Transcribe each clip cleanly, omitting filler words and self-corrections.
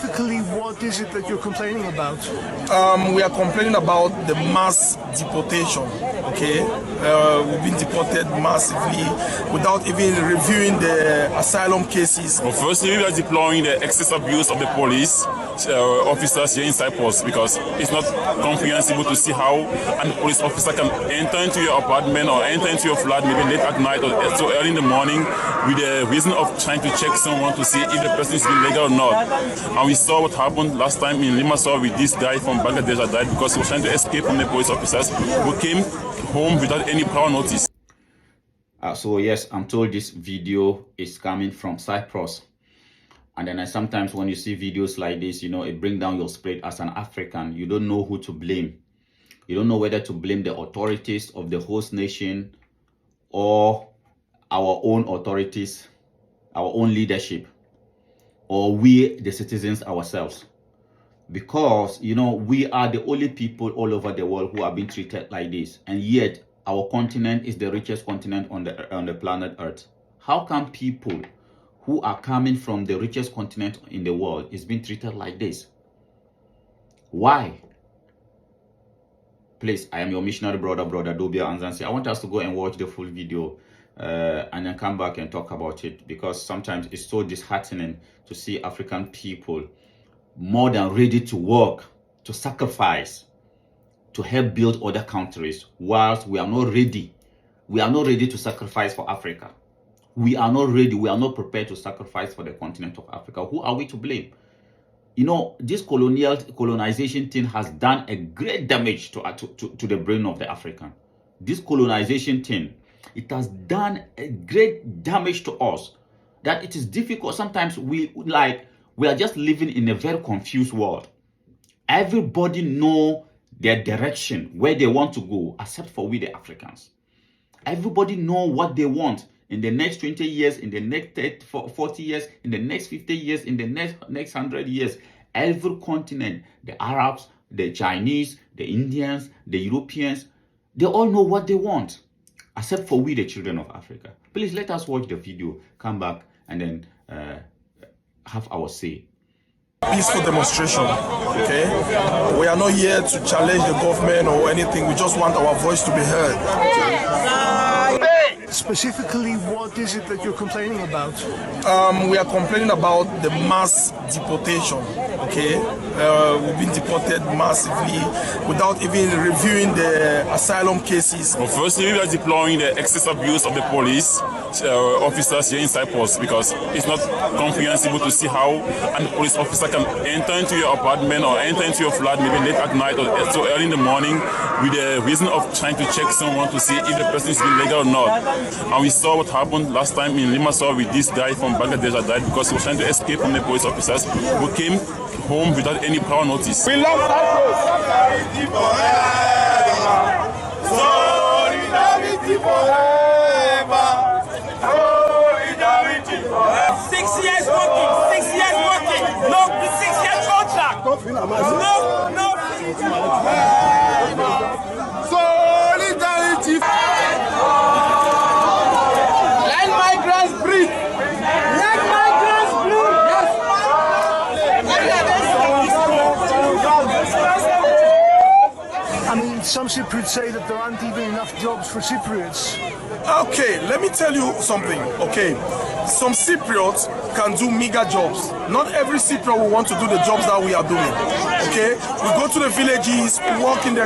Specifically, what is it that you're complaining about? We are complaining about the mass deportation, okay? We've been deported massively without even reviewing the asylum cases. Well, firstly, we are deploring the excess abuse of the police officers here in Cyprus, because it's not comprehensible to see how a police officer can enter into your apartment or enter into your flat maybe late at night or so early in the morning with the reason of trying to check someone to see if the person is illegal or not. And we saw what happened last time in Limassol with this guy from Bangladesh that died because he was trying to escape from the police officers who came home without any prior notice. So yes, I'm told this video is coming from Cyprus. And then sometimes when you see videos like this, you know, it brings down your spirit as an African. You don't know who to blame. You don't know whether to blame the authorities of the host nation or our own authorities, our own leadership, or we, the citizens ourselves. Because, you know, we are the only people all over the world who are being treated like this. And yet, our continent is the richest continent on the planet Earth. How come people who are coming from the richest continent in the world is being treated like this? Why? Please, I am your missionary brother Dobia Anzansi. I want us to go and watch the full video and then come back and talk about it, because sometimes it's so disheartening to see African people more than ready to work, to sacrifice, to help build other countries, whilst we are not ready. We are not ready to sacrifice for Africa. We are not ready. We are not prepared to sacrifice for the continent of Africa. Who are we to blame? You know, this colonization thing has done a great damage to the brain of the African. This colonization thing, it has done a great damage to us, that it is difficult. Sometimes we are just living in a very confused world. Everybody know their direction, where they want to go, except for we the Africans. Everybody know what they want in the next 20 years, in the next 30, 40 years, in the next 50 years, in the next 100 years. Every continent, the Arabs, the Chinese, the Indians, the Europeans, they all know what they want, except for we, the children of Africa. Please let us watch the video, come back, and then have our say. Peaceful demonstration, okay? We are not here to challenge the government or anything. We just want our voice to be heard. Specifically, what is it that you're complaining about? We are complaining about the mass deportation, okay? We've been deported massively without even reviewing the asylum cases. Well, firstly, we are deploring the excess abuse of the police officers here in Cyprus, because it's not comprehensible to see how a police officer can enter into your apartment or enter into your flat maybe late at night or so early in the morning with the reason of trying to check someone to see if the person is illegal or not. And we saw what happened last time in Limassol with this guy from Bangladesh that died because he was trying to escape from the police officers who came home without any prior notice. We love Cyprus! Solidarity forever! Solidarity forever! 6 years working! 6 years working! No, 6 years contract! No! Solidarity! Let migrants breathe! Let migrants breathe! I mean, some Cypriots say that there aren't even enough jobs for Cypriots. Okay, let me tell you something, okay? Some Cypriots can do mega jobs. Not every Cypriot will want to do the jobs that we are doing, okay? We go to the villages, work in the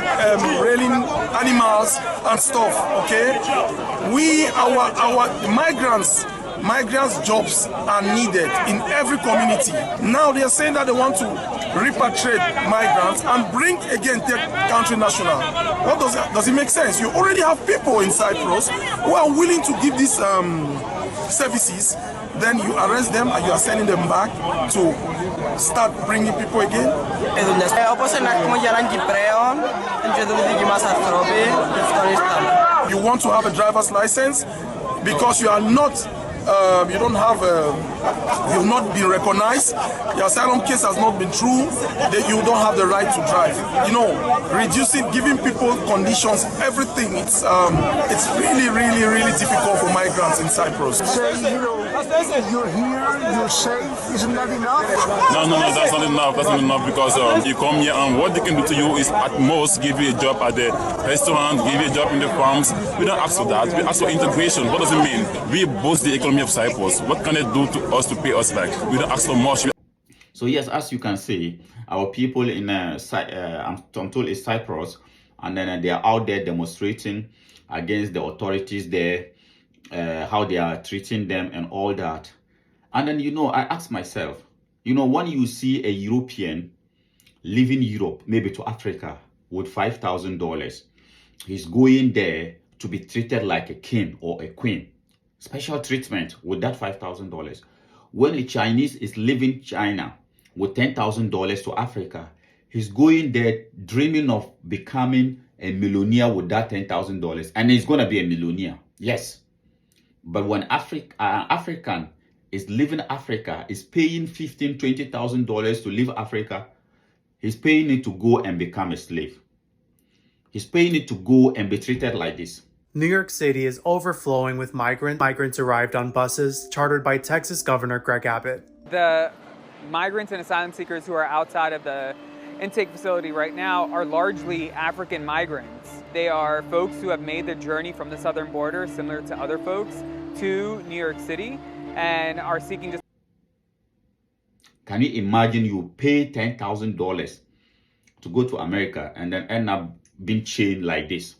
railing animals and stuff, okay? Our migrants jobs are needed in every community. Now they are saying that they want to repatriate migrants and bring again their country national. What does it make sense? You already have people in Cyprus who are willing to give these services. Then you arrest them and you are sending them back to start bringing people again. You want to have a driver's license because you are not you've not been recognized, your asylum case has not been true, that you don't have the right to drive. You know, reducing, giving people conditions, everything, it's really difficult for migrants in Cyprus. Say, you know, You're here, you're safe. Isn't that enough? No, that's not enough. That's not enough because you come here and what they can do to you is at most give you a job at the restaurant, give you a job in the farms. We don't ask for that. We ask for integration. What does it mean? We boost the economy of Cyprus. What can they do to us to pay us back? We don't ask for much. So yes, as you can see, our people in I'm told it's Cyprus, and then they are out there demonstrating against the authorities there, how they are treating them and all that. And then, I ask myself, when you see a European leaving Europe, maybe to Africa, with $5,000, he's going there to be treated like a king or a queen. Special treatment with that $5,000. When a Chinese is leaving China with $10,000 to Africa, he's going there dreaming of becoming a millionaire with that $10,000. And he's going to be a millionaire, yes. But when African is leaving Africa, is paying $15,000, $20,000 to leave Africa, he's paying it to go and become a slave. He's paying it to go and be treated like this. New York City is overflowing with migrants. Migrants arrived on buses chartered by Texas Governor Greg Abbott. The migrants and asylum seekers who are outside of the intake facility right now are largely African migrants. They are folks who have made the journey from the southern border, similar to other folks, to New York City and are seeking to... Can you imagine you pay $10,000 to go to America and then end up being chained like this?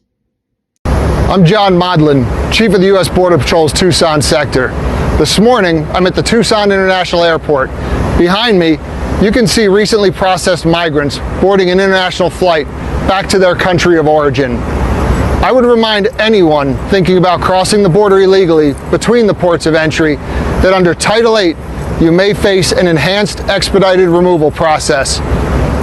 I'm John Modlin, Chief of the U.S. Border Patrol's Tucson sector. This morning, I'm at the Tucson International Airport. Behind me, you can see recently processed migrants boarding an international flight back to their country of origin. I would remind anyone thinking about crossing the border illegally between the ports of entry that under Title VIII, you may face an enhanced expedited removal process,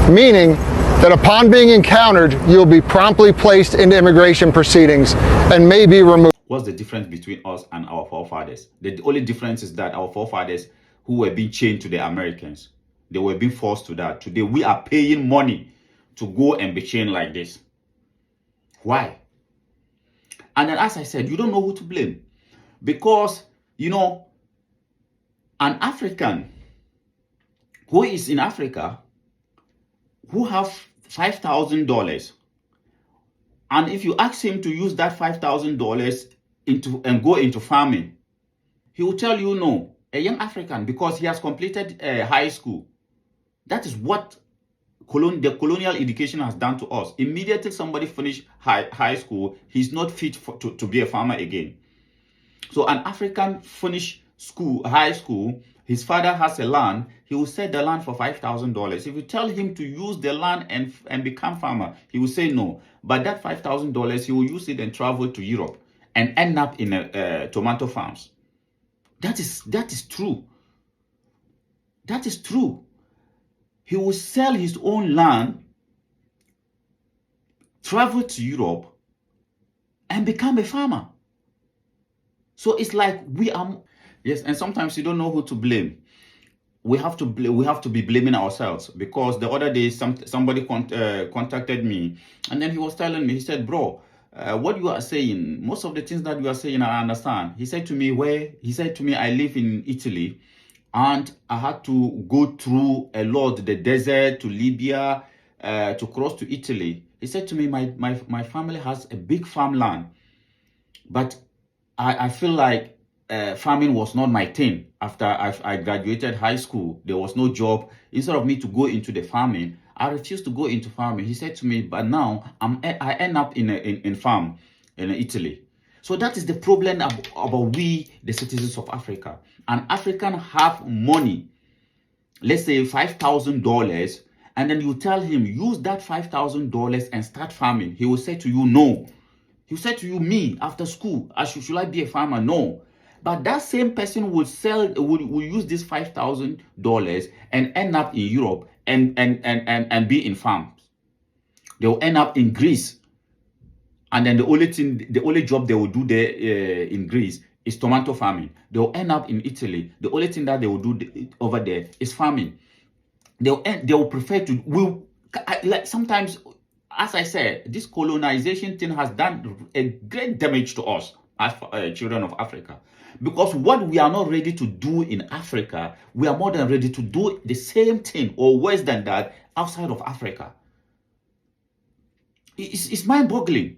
meaning that upon being encountered, you'll be promptly placed into immigration proceedings and may be removed. What's the difference between us and our forefathers? The only difference is that our forefathers who were being chained to the Americans, they were being forced to that. Today, we are paying money to go and be chained like this. Why? And then, as I said, you don't know who to blame. Because, an African who is in Africa, who have $5,000, and if you ask him to use that $5,000 and go into farming, he will tell you no. A young African, because he has completed high school. That is what the colonial education has done to us. Immediately somebody finished high school, he's not fit to be a farmer again. So an African finished high school, his father has a land, he will sell the land for $5,000. If you tell him to use the land and become farmer, he will say no. But that $5,000, he will use it and travel to Europe and end up in tomato farms. That is true. That is true. He will sell his own land, travel to Europe, and become a farmer. So it's like we are... Yes, and sometimes you don't know who to blame. We have to be blaming ourselves, because the other day somebody contacted me, and then he was telling me, he said, bro, what you are saying, most of the things that you are saying, I understand. He said to me, I live in Italy, and I had to go through a lot, the desert to Libya, to cross to Italy. He said to me, my family has a big farmland, but I feel like farming was not my thing. After I graduated high school, there was no job. Instead of me to go into the farming, I refused to go into farming. He said to me, but now I end up in farm in Italy. So that is the problem about we, the citizens of Africa. An African have money, let's say $5,000, and then you tell him, use that $5,000 and start farming. He will say to you, no. He will say to you, me, after school, should I be a farmer? No. But that same person will use this $5,000 and end up in Europe and be in farms. They will end up in Greece. And then the only job they will do there in Greece is tomato farming. They will end up in Italy. The only thing that they will do over there is farming. They will prefer to... like sometimes, as I said, this colonization thing has done a great damage to us. children of Africa. Because what we are not ready to do in Africa, we are more than ready to do the same thing or worse than that outside of Africa. It's mind-boggling.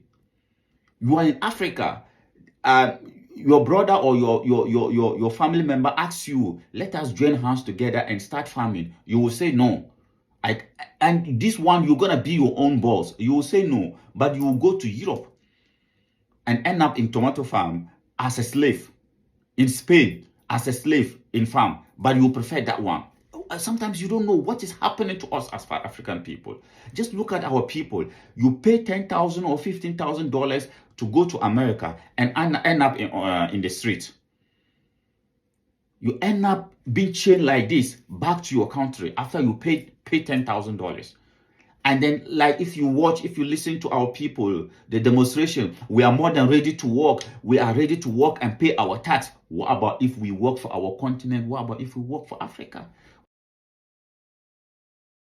You are in Africa, your brother or your family member asks you, let us join hands together and start farming. You will say no. And this one, you're gonna be your own boss. You will say no, but you will go to Europe and end up in tomato farm as a slave, in Spain as a slave in farm, but you prefer that one. Sometimes you don't know what is happening to us as African people. Just look at our people. You pay $10,000 or $15,000 to go to America and end up in the street. You end up being chained like this back to your country after you pay $10,000. And then, like, if you listen to our people, the demonstration, we are more than ready to work. We are ready to work and pay our tax. What about if we work for our continent? What about if we work for Africa?